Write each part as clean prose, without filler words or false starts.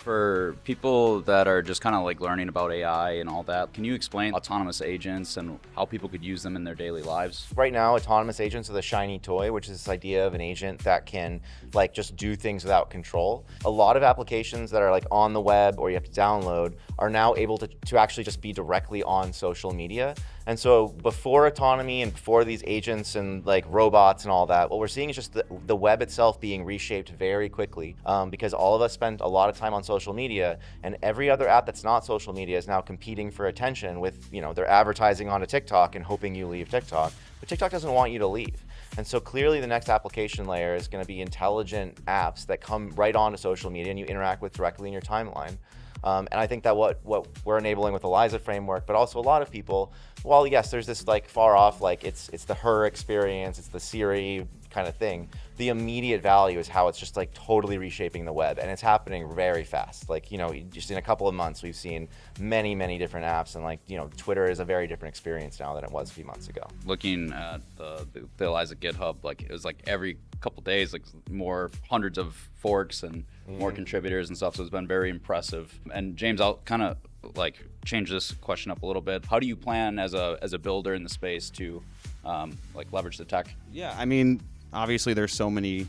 For people that are just kind of like learning about AI and all that, can you explain autonomous agents and how people could use them in their daily lives? Right now, autonomous agents are the shiny toy, which is this idea of an agent that can like just do things without control. A lot of applications that are like on the web or you have to download are now able to actually just be directly on social media. And so before autonomy and before these agents and like robots and all that, what we're seeing is just the web itself being reshaped very quickly because all of us spend a lot of time on social media, and every other app that's not social media is now competing for attention with, they're advertising onto TikTok and hoping you leave TikTok. But TikTok doesn't want you to leave. And so clearly the next application layer is going to be intelligent apps that come right onto social media and you interact with directly in your timeline. And I think that what we're enabling with Eliza framework, but also a lot of people, while yes, there's this like far off, like it's the her experience, it's the Siri kind of thing. The immediate value is how it's just like totally reshaping the web, and it's happening very fast. Like, just in a couple of months, we've seen many, many different apps, and like, Twitter is a very different experience now than it was a few months ago. Looking at the Eliza GitHub, like it was like every couple days, like more hundreds of forks and more contributors and stuff. So it's been very impressive. And James, I'll kind of like change this question up a little bit. How do you plan as a builder in the space to like leverage the tech? Yeah, I mean, obviously there's so many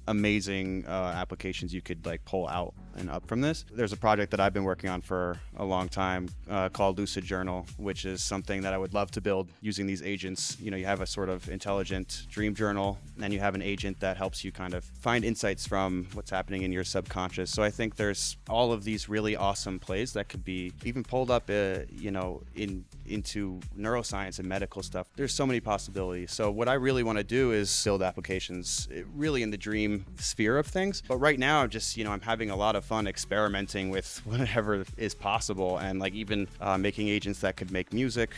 amazing applications you could like pull out and up from this. There's a project that I've been working on for a long time called Lucid Journal, which is something that I would love to build using these agents. You have a sort of intelligent dream journal, and you have an agent that helps you kind of find insights from what's happening in your subconscious. So I think there's all of these really awesome plays that could be even pulled up, into neuroscience and medical stuff. There's so many possibilities. So what I really want to do is build applications really in the dream sphere of things. But right now, I'm having a lot of fun experimenting with whatever is possible, and like even making agents that could make music,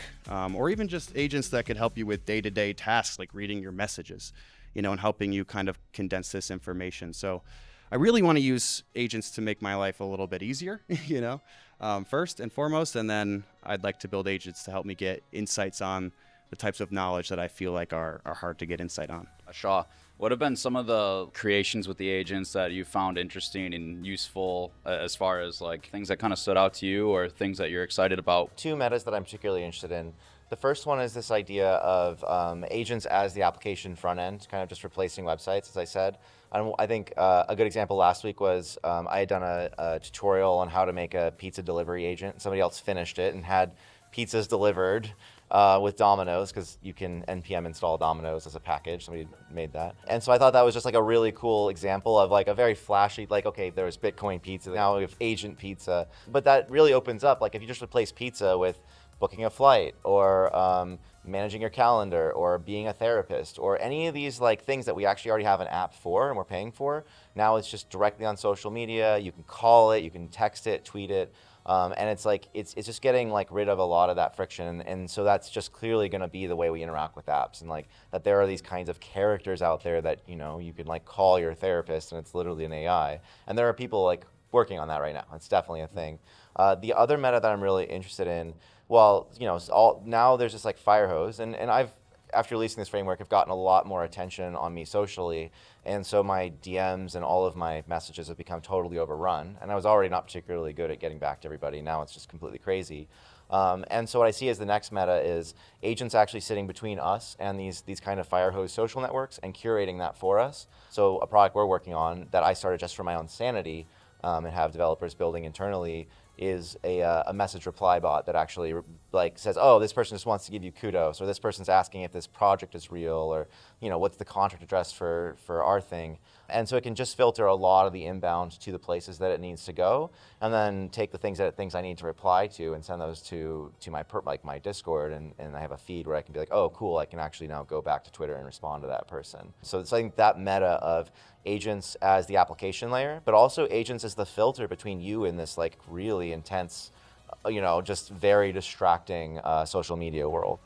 or even just agents that could help you with day-to-day tasks like reading your messages, and helping you kind of condense this information. So I really want to use agents to make my life a little bit easier, first and foremost, and then I'd like to build agents to help me get insights on the types of knowledge that I feel like are hard to get insight on. Shaw, what have been some of the creations with the agents that you found interesting and useful as far as like things that kind of stood out to you or things that you're excited about? Two metas that I'm particularly interested in. The first one is this idea of agents as the application front end, kind of just replacing websites, as I said. I think a good example last week was I had done a tutorial on how to make a pizza delivery agent. Somebody else finished it and had pizzas delivered with Domino's, because you can npm install Domino's as a package. Somebody made that. And so I thought that was just like a really cool example of like a very flashy, like, okay, there was Bitcoin pizza, now we have agent pizza. But that really opens up, like if you just replace pizza with booking a flight or managing your calendar or being a therapist or any of these like things that we actually already have an app for and we're paying for, now it's just directly on social media. You can call it, you can text it, tweet it. And it's like it's just getting like rid of a lot of that friction, and so that's just clearly going to be the way we interact with apps, and like that there are these kinds of characters out there that you can like call your therapist and it's literally an AI, and there are people like working on that right now. It's definitely a thing. The other meta that I'm really interested in, well, now there's just like fire hose, and I've, after releasing this framework, have gotten a lot more attention on me socially, and so my DMs and all of my messages have become totally overrun, and I was already not particularly good at getting back to everybody. Now it's just completely crazy. And so what I see as the next meta is agents actually sitting between us and these kind of fire hose social networks and curating that for us. So a product we're working on that I started just for my own sanity, and have developers building internally, is a message reply bot that actually like says, oh, this person just wants to give you kudos, or this person's asking if this project is real, or what's the contract address for our thing. And so it can just filter a lot of the inbound to the places that it needs to go, and then take the things that it thinks I need to reply to and send those to my Discord, and I have a feed where I can be like, oh, cool, I can actually now go back to Twitter and respond to that person. So it's like that meta of agents as the application layer, but also agents as the filter between you and this like really intense, just very distracting social media world.